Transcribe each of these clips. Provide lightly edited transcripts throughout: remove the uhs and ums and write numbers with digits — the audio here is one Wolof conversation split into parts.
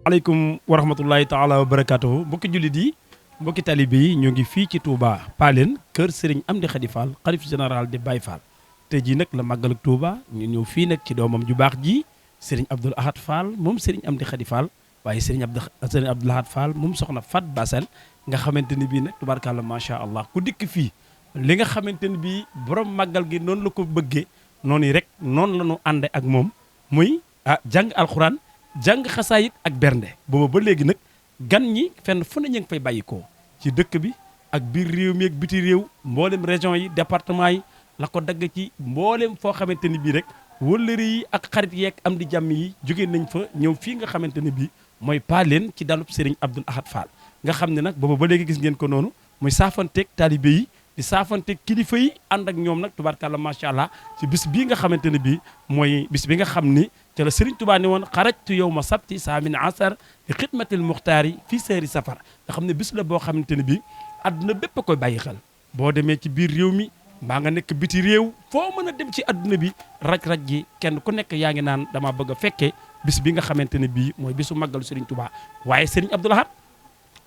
aleykum wa rahmatullahi taala wa barakatuhu mbokki jullit yi mbokki talibe yi ñoo ngi fii ci Touba Palen kër Serigne Amdy Khady Fall xalif général de Baye Fall tey jii nag la màggal ak Touba ñu ñëw fii nag ci doomam ju baax ji Serigne Abdoul Ahad Fall moom Serigne Amdy Khady Fall waaye Serigne Abdoul Ahad Fall moom soxna Fat Basel nga xamante ni bii nag tubaarkàlla macha allah ku dikk fii li nga xamante ni bii borom màggal gi noonu la ko bëggee noonu rek noonu la ñu ànde ak moom muy jàng alxuraan jàng xasaayit ak bernde booba ba léegi nag gan ñi fenn fu ne ñu ngi fay bàyyikoo ci dëkk bi ak biir réew mi ak biti réew mboolem région yi département yi la ko dagg ci mboolem foo xamante ni bii rek wëllëri yi ak xarit yeeg am di jàmm yi jóge nañ fa ñëw fii nga xamante ni bii mooy Palen ci dalub Serigne Abdoul Ahad Fall nga xam ne nag booba ba léegi gis ngeen ko noonu muy saafanteeg taalibe yi di saafanteeg kilifa yi ànd ak ñoom nag tubaarkàlla macha allah ci bis bii nga xamante ne bii mooy bis bi nga xam ni ca la Serigne Touba ni woon xarajtu yow ma sabti saamin asar li xidmatil muxtaar yi fii seeri safar nga xam ne bis la boo xamante ne bii àdduna bépp a koy bàyyi xel boo demee ci biir réew mi mbaa nga nekk biti réew foo mën a dem ci àdduna bi raj-raj gi kenn ku nekk yaa ngi naan dama bëgg a fekkee bis bi nga xamante ne bii mooy bisu màggalu Serigne Touba waaye Serigne Abdoul Ahad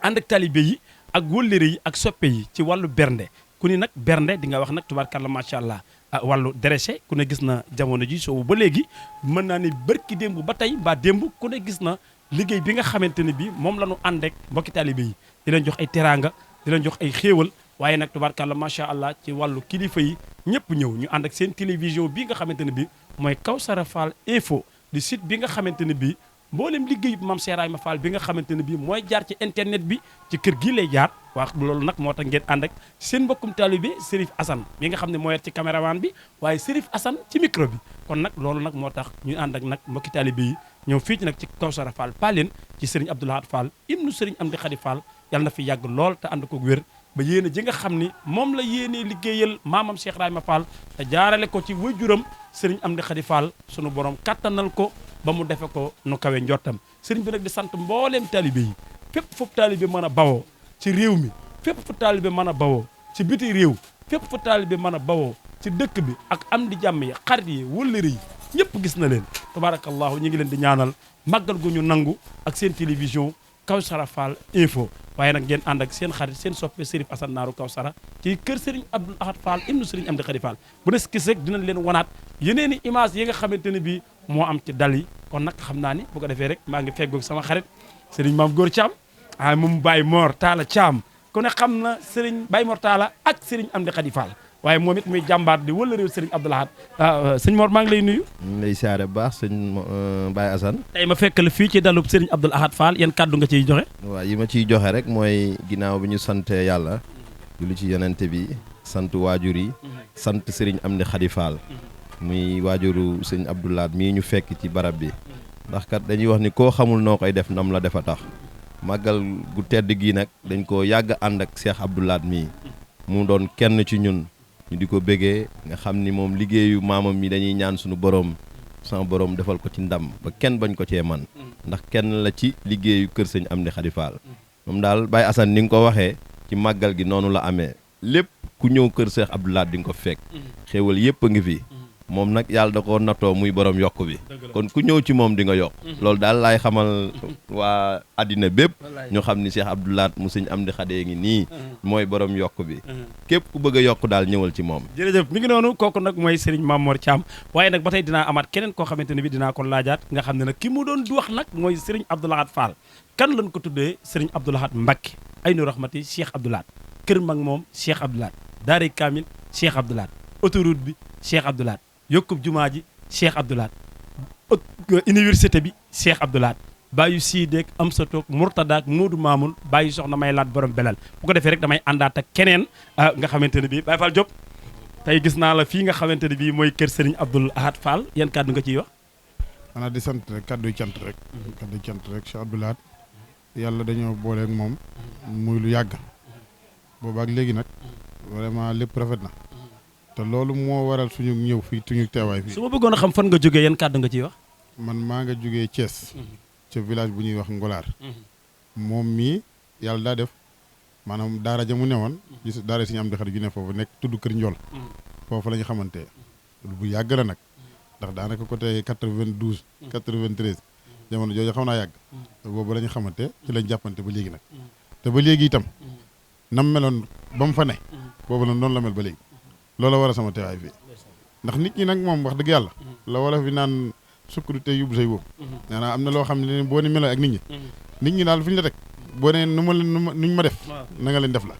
ànd ak talibé yi ak wóllëre yi ak soppe yi ci wàllu bernde ku ni nag bernde di nga wax nag tubaarkàlla macha allah wàllu dresé ku ne gis na jamono ji soobu ba léegi mën naa ni bërki démb ba tey mbaa démb ku ne gis na liggéey bi nga xamante ne bii moom la ñu ànd ak mbokki talibé yi di leen jox ay teraanga di leen jox ay xéewal waaye nag tubaarkàlla macha allah ci wàllu kilifa yi ñëpp ñëw ñu ànd ak seen télévision bii nga xamante ne bii mooy Kawsara Fall info di site bi nga xamante ne bii mboolem liggéeyu Mame Cheikh Ibrahima Fall bi nga xamante ne bii mooy jaar ci internet bi ci kër gii lay jaar wax loolu nag moo tax ngeen ànd ak seen mbokkum taalibe Serif Assane mi nga xam ne moo yor ci caméraman bi waaye Serif Assane ci micro bi kon nag loolu nag moo tax ñu ànd ak nag mbokki taalibe yi ñëw fii ci nag ci Kawsara Fall Palen ci Serigne Abdoul Ahad Fall ibnu Serigne Amdy Khady Fall yàlla na fi yàgg lool te ànd ko wér ba yéene ji nga xam ni moom la yéenee liggéeyal maamam Cheikh Ibrahima Fall te jaarale ko ci wajuram Serigne Amdy Khady Fall sunu borom kattanal ko ba mu defe ko nu kawe njottam sëriñ bi nag di sant mbooleem taalibe yi fépp fu taalibe mën a bawoo ci réew mi fépp fu taalibe mën a bawoo ci biti réew fépp fu taalibe mën a bawoo ci dëkk bi ak am di jàmm yi xarit yi wëllëre yi ñëpp gis na leen tabarakallahu ñu ngi leen di ñaanal màggal gu ñu nangu ak seen télévision Kawsara Fall info waaye nag ngeen ànd ak seen xarit seen soppe Serif Assane naaru Kawsara ci kër Serigne Abdoul Ahad Fall ibnu Serigne Amdy Khady Fall bu des gis rek dinañ leen wanaat yeneeni image yi nga xamante ne bii moo am ci dal yi kon nag xam naa ni bu ko defee rek maa ngi feggoog sama xarit Serigne Mame Gor Thiam moom Baye Mor Talla Thiam ku ne xam na Serigne Baye Mor Talla ak Serigne Amdy Khady Fall waaye moom it muy jàmbaar di wala réew Serigne Abdoul Ahad sëñ Mor maa ngi lay nuyu. ñu ngi lay siyaare bu baax sëñ Baye Assane. tey ma fekk la fii ci dalub Serigne Abdoul Ahad Fall yan kàddu nga ciy joxe. waaw yi ma ciy joxe rek mooy ginnaaw bi ñu sante yàlla. julli ci yonente bi sant waajur yi. sant Serigne Amdy Khady Fall. muy waajuru sëñ Abdoul Ahad mii ñu fekk ci barab bi. ndax kat dañuy wax ni koo xamul noo koy def nam la defa tax. màggal gu tedd gii nag dañ koo yàgg ànd ak Cheikh Abdoul Ahad mii. mu doon kenn ci ñun. ñu di ko bëggee nga xam ni moom liggéeyu maamam mi dañuy ñaan suñu borom sama borom defal ko ci ndam ba kenn bañ ko cee man ndax kenn la ci liggéeyu kër sëñ Amdy Khady Fall moom daal Baye Assane ni nga ko waxee ci màggal gi noonu la amee lépp ku ñëw kër Cheikh Abdoul Ahad di nga ko fekk xéewal yëpp a ngi fi moom nag yàlla da ko nattoo muy borom yokk bi kon ku ñëw ci moom di nga yokk loolu daal laay xamal waa àddina bépp ñu xam ni Cheikh Abdoul Ahad mu sëñ Amdy Khady ngi nii mooy borom yokk bi képp ku bëgg a yokk daal ñëwal ci moom jërëjëf mi ngi noonu kooku nag mooy Serigne Mame Mor Thiam waaye nag ba tey dinaa amaat keneen koo xamante ne bi dinaa ko laajaat nga xam ne nag ki mu doon di wax nag mooy Serigne Abdoul Ahad Fall kan lañ ko tuddee Serigne Abdoul Ahad Mbacké Aynu Rahmati Cheikh Abdoul Ahad kër mag moom Cheikh Abdoul Ahad daaray Kamil Cheikh Abdoul Ahad autoroute bi Cheikh Abdoul Ahad yokkub jumaa ji Cheikh Abdoul Ahad université bi Cheikh Abdoul Ahad bàyyi siideeg am sa toog Mourtada ak Modou Mamoun bàyyi soxna may laat borom belal bu ko defee rek damay àndaat ak keneen nga xamante ne bii Baye Fall Diop tey gis naa la fii nga xamante ne bii mooy kër Serigne Abdoul Ahad Fall yan kàddu nga ciy wax. xanaa di sant rek kàddu cant rek. kàddu cant rek Cheikh Abdoul Ahad yàlla dañoo booleeg moom muy lu yàgg boobaak léegi nag vraiment lépp rafet na. te loolu moo waral suñu ñëw fii suñu teewaay fii. su ma bëggoon a xam fan nga jógee yan kàddu nga ciy wax. man maa nga jógee Thiès. ca village bu ñuy wax Ngolaar. moom mii yàlla daa def maanaam daara ja mu newoon. gis daara Serigne Amdy Khady ju ne foofu nekk tudd Kër Ndiol. foofu la ñu xamante bu yàgg la nag. ndax daanaka côté 92. 93 jamono jooju xam naa yàgg te boobu la ñu xamante ci lañ jàppante ba léegi nag te ba léegi itam nam meloon ba mu fa ne boobu nag noonu la mel ba léegi loola war a sama teewaay fii ndax nit ñi nag moom wax dëgg yàlla la wala fi naan sukkandu te yóbbu say wóob nee naa am na loo xam ne boo ni meloo ak nit ñi daal fi ñu la teg boo nee nuñ ma def na nga leen def la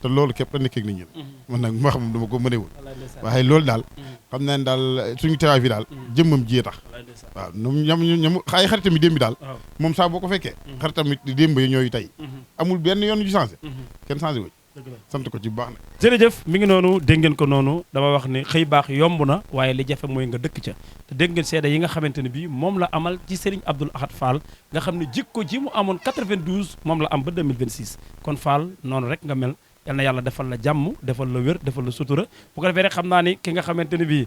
te loolu képp la nekkee ak nit ñi man nag ma xam dama ko mënewul waaye loolu daal xam naa ne daal suñu teewaay fi daal jëmmam jiyee tax waaw ñam ay xaritam yi démb bi daal moom saa boo ko fekkee xaritam yi démb yi ñooyu tey amul benn yoon ju changé kenn changé wuñ sant ko ci bu baax nag jërëjëf mi ngi noonu dégg ngeen ko noonu dama wax ne xëy baax yomb na waaye li jafe mooy nga dëkk ca te dégg ngeen seede yi nga xamante ne bii moom la amal ci Serigne Abdoul Ahad Fall nga xam ne jikko ji mu amoon 92 moom la am ba 2026 kon Fall noonu rek nga mel yal na yàlla defal la jàmm defal la wér defal la sutura bu ko defee rek xam naa ni ki nga xamante ne bii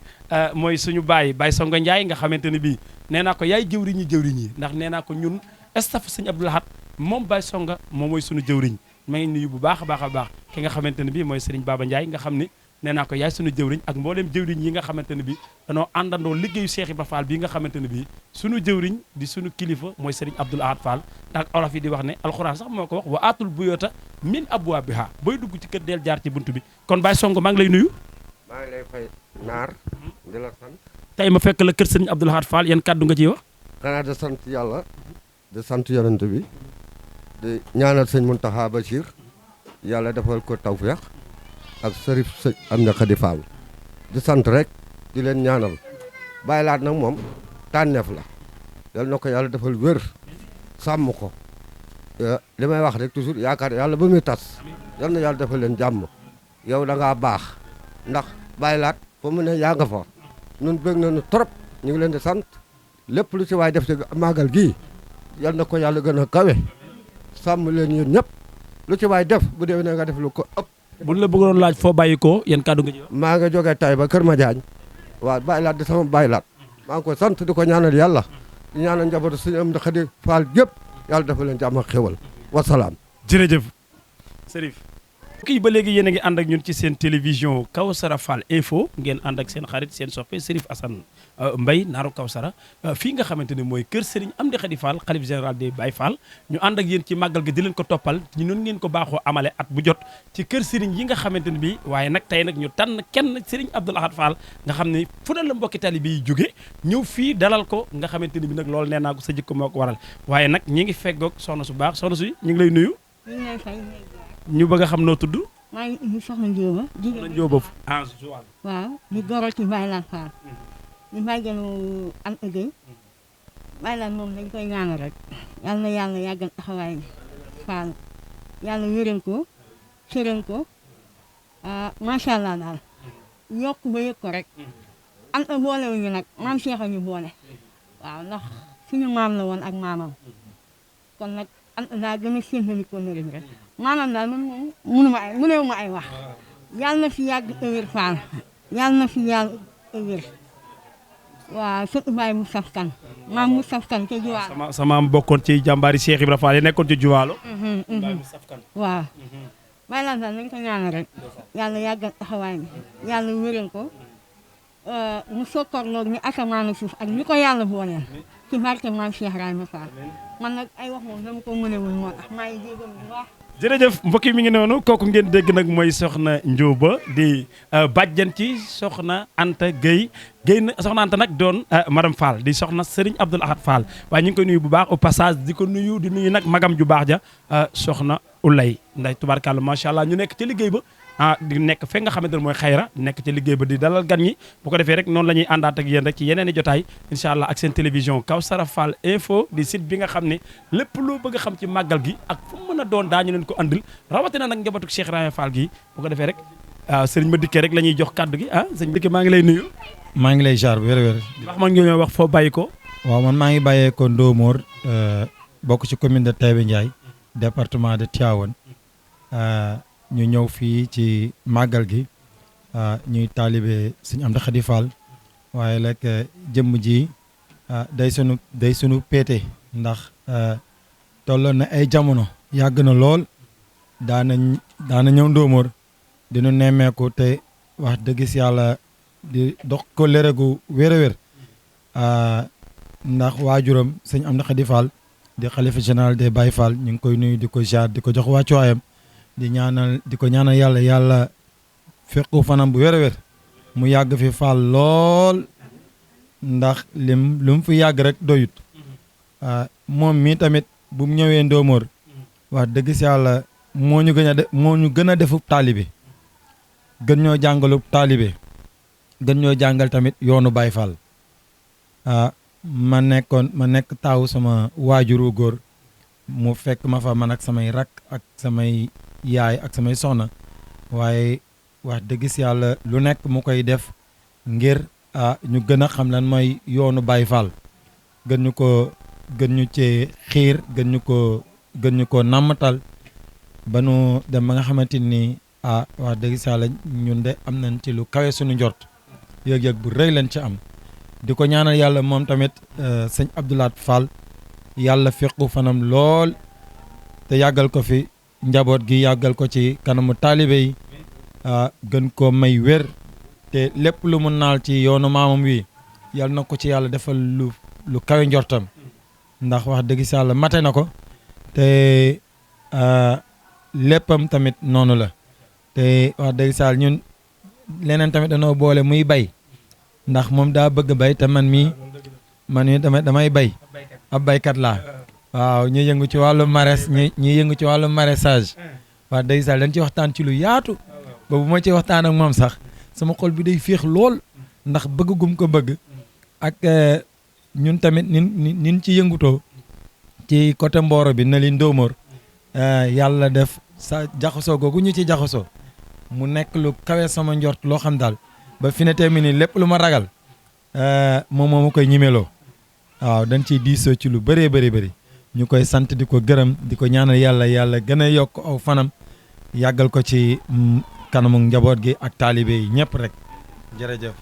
mooy suñu baay Songo Ndiaye nga xamante ne bii nee naa ko yaay jëwriñ yi ndax nee naa ko ñun staff Serigne Abdoul Ahad moom Baye Songa moom mooy suñu jëwriñ ma ngi nuyu bu baax a baax ki nga xamante ne bii mooy Serigne Baba Ndiaye nga xam ni nee naa ko yaay suñu jëwriñ ak mbooleem jëwriñ yi nga xamante ne bii danoo àndandoo liggéeyu Cheikh Ibra Fall bii nga xamante ne bii suñu jëwriñ di suñu kilifa mooy Serigne Abdoul Ahad Fall ndax olof yi di wax ne alxuraan sax moo ko wax wa aatul buyoota min abwaabiha booy dugg ci kër del jaar ci buntu bi kon Baye Songo maa ngi lay nuyu maa ngi lay fay naar di la sant tey ma fekk la kër Serigne Abdoul Ahad Fall yan kàddu nga ciy wax xanaa de sant yàlla de sant yonent bi di ñaanal sëñ Mountakha Bachir yàlla defal ko tawfeex ak sërif sëñ Amdi Khady Fall di sant rek di leen ñaanal Baye Laat nag moom tànneef la yal na ko yàlla defal wér sàmm ko li may wax rek toujours yaakaar yàlla ba muy tas yal na yàlla defal leen jàmm yow da ngaa baax ndax Baye Laat fa mu ne yaa nga fa ñun bëgg nañu trop ñu ngi leen di sant lépp lu ci waay def ci màggal gii yal na ko yàlla gën a kawe sàmm leen yéen ñëpp lu ci waay def bu dee ne nga def lu ko ëpp. buñ la bëggoon laaj foo bàyyi ko yan kàddu nga ci wax maa nga jógee tay ba Kër Madiagne waaw Baye Laat di sama Baye Laat maa ngi koy sant di ko ñaanal yàlla di ñaanal njabootu suñu Amdi Khady Fall yëpp yàlla dafa leen jàmm ak xéwal wasalaam. jërëjëf Serif kii ba léegi yéen a ngi ànd ak ñun ci seen télévision Kawsara Fall info ngeen ànd ak seen xarit seen soppe Serif Assane Mbaye naaru Kawsara fii nga xamante ne mooy kër Serigne Amdi Khady Fall xalif général des Baye Fall ñu ànd ak yéen ci màggal gi di leen ko toppal ñu noonu ngeen ko baaxoo amale at bu jot ci kër Serigne yi nga xamante ne bii waaye nag tey nag ñu tànn kenn Serigne Abdoul Ahad Fall nga xam ne fu ne la mbokki taalibe yi jóge ñëw fii dalal ko nga xamante ne bi nag loolu nee naa ko sa jikko moo ko waral waaye nag ñi ngi feggoog soxna su baax soxna su ñu ngi lay nuyu ñu bëgg a xam noo tudd maa ngi soxna Njóoba soxna Njóoba waaw di goro ci Baye Laat Fall di bàjjenu am ëggéy Baye Laat moom dañ koy ñaanal rek yal na yàlla yàggal taxawaay Fall yàlla wéral ko cëral ko macha allah daal yokk ba yëg ko rek am boolewuñu nag maam Cheikh a ñu boole waaw ndax suñu maam la woon ak maamam kon nag am daa gën a séntali ko nëriñ rek maanaam daal man moom mënewu ma ay wax yàlla na fi yàgg ëwér Fall yàlla na fi yàgg ëwér waaw sëtu Baye Moustapha Kane maam Moustapha Kane ca Juwaalo sama bokkoon ci jàmbaari Cheikh Ibra Fall yi nekkoon ci Juwaalo Baye Moustapha Kane waaw Baye Laat daal nañ ko ñaanal rek yàlla yàggal taxawaay bi yàlla wéral ko mu sokkorloog ñu asamaanu suuf ak ñu ko yàlla booleel ci barke maam Cheikh Ibrahima Fall man nag ay wax moom dama ko mënewul moo tax maa ngi jégal bu baax jërëjëf mbokk yi mi ngi noonu kooku ngeen dégg nag mooy soxna Njóoba di bàjjan ci soxna Anta Gueye na soxna Anta nag doon madame Fall di soxna Serigne Abdoul Ahad Fall waaye ñu ngi koy nuyu bu baax au passage di ko nuyu di nuyu nag magam ju baax ja soxna Ulay nday tubaarkàlla macha allah ñu nekk ci liggéey ba di nekk fe nga xamante ne mooy xayra nekk ci liggéey ba di dalal gan ñi bu ko defee rek noonu la ñuy àndaat ak yéen rek ci yeneen i jotaay incha allah ak seen télévision Kawsara Fall info di site bi nga xam ne lépp loo bëgg a xam ci màggal gi ak fu mu mën a doon daañu leen ko andil rawatina nag njabootu Cheikh Ibrahima Fall gi bu ko defee rek sëriñ ma dikkee rek la ñuy jox kàddu gi sëriñ ma dikkee maa ngi lay nuyu maa ngi lay jaar bu wér-wér wax man nga wax foo bàyyi ko waaw man maa ngi bàyyee ko Ndomor bokk ci commune de Taïba Ndiaye département de Tivaouane ñu ñëw fii ci màggal gi ñuy taalibe Sëñ Amdi Khady Fall waaye nag jëmm ji day sunu péete ndax tolloon na ay jamono yàgg na lool daana ñëw Ndomor dinu nemmeeku te wax dëgg si yàlla di dox ko léregu wér a wér ndax waajuram sëñ Amdi Khady Fall di xalifa général des Baye Fall ñu ngi koy nuyu di ko jaar di ko jox wàccuwaayam di ko ñaanal yàlla fekku fanam bu wér a wér mu yàgg fi Fall lool ndax lu mu fi yàgg rek doyut moom mii tamit bu mu ñëwee Ndoomoor wax dëgg si yàlla moo ñu gën a defu taalibe gën ñoo jàngalu taalibe gën ñoo jàngal tamit yoonu Baye Fall ma nekk taawu sama waajuru góor mu fekk ma fa man ak samay rak ak samay yaay ak samay soxna waaye wax dëgg si yàlla lu nekk mu koy def ngir ñu gën a xam lan mooy yoonu Baye Fall gën ñu ci xiir gën ñu ko nàmmatal ba nu dem ba nga xamante ni wax dëgg si yàlla ñun de am nañ ci lu kawe suñu njort yëg-yëg bu rëy lañ ci am di ko ñaanal yàlla moom tamit sëñ Abdoulaat Fall yàlla fequ fanam lool te yàggal ko fi njaboot gi yàggal ko ci kanamu taalibe yi gën koo may wér te lépp lu mu naal ci yoonu maamam wi yàlla na ko ci yàlla defal lu kawe njortam ndax wax dëgg si yàlla mate na ko te léppam tamit noonu la te wax dëgg si yàlla ñun leneen tamit danoo boole muy bay ndax moom daa bëgg bay te man mii tamit damay bay ab baykat laa waaw ñu yëngu ci wàllu yëngu ci wàllu maraîchage wax dëgg si yàlla dañ ci waxtaan ci lu yaatu ba bu ma ci waxtaan ak moom sax sama xol bi day féex lool ndax bëgg gum ko bëgg ak ñun tamit nin ci yëngutoo ci côté Mboro bi na li Ndoomoor yàlla def sa jaxasoo googu ñu ci jaxasoo mu nekk lu kawe sama njort loo xam daal ba fi ne tamit nii lépp lu ma ragal moom moo ma koy ñimeloo waaw dañ ciy diisoo ci lu bëree bëri ñu koy sant di ko gërëm di ko ñaanal yàlla gën a yokk aw fanam yàggal ko ci kanamu njaboot gi ak taalibe yi ñëpp rek jërëjëf.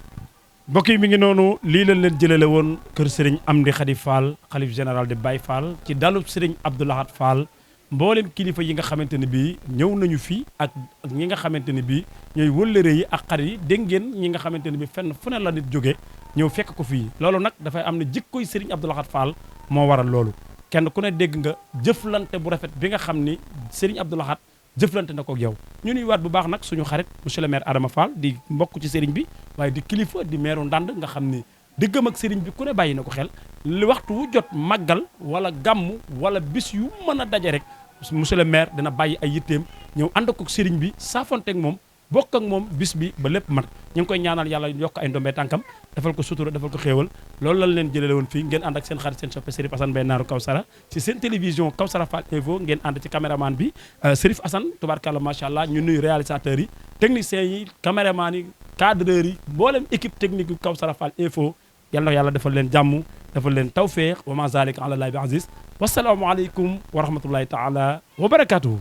mbokk yi mi ngi noonu lii lañ leen jëlale woon kër Serigne Amdi Khady Fall xalif général de Baye Fall ci dalub Serigne Abdou Lahad Fall mboolem kilifa yi nga xamante ne bii ñëw nañu fi ak ñi nga xamante ne bii ñooy wëllëre yi ak xarit yi dégg ngeen ñi nga xamante ne bii fenn fu ne la nit jóge ñëw fekk ko fii loolu nag dafay am ne jikkoy Serigne Abdou Lahad Fall moo waral loolu kenn ku ne dégg nga jëflante bu rafet bi nga xam ni Serigne Abdou Lahad jëflante na ko ak yow ñu nuy waat bu baax nag suñu xarit monsieur le maire Adama Fall di mbokk ci Serigne bi waaye di kilifa di maire Ndande nga xam ni diggam ak Serigne bi ku ne bàyyi na ko xel li waxtu wu jot màggal wala gàmm wala bis yu mën a daje rek monsieur le maire dina bàyyi ay yitteem ñëw ànd ko Serigne bi saafonteeg moom bokk ak moom bis bi ba lépp mat ñu ngi koy ñaanal yàlla yokk ay ndombee tànkam defal ko sutura defal ko xéewal loolu lañ leen jëlale woon fii ngeen ànd ak seen xarit seen soppe Serif Assane Mbaye naaru Kawsara ci seen télévision Kawsara Fall Info ngeen ànd ci caméraman bi Serif Assane tubaarkàlla macha allah ñu nuyu réalisateurs yi techniciens yi caméraman yi cadreurs yi mboolem équipe technique yu Kawsara Fall Info yal na yàlla defal leen jàmm defal leen tawfeex wa ma zalika ala llahi bi aziz wasalaamu aleykum wa rahmatullahi taala wa barakatuhu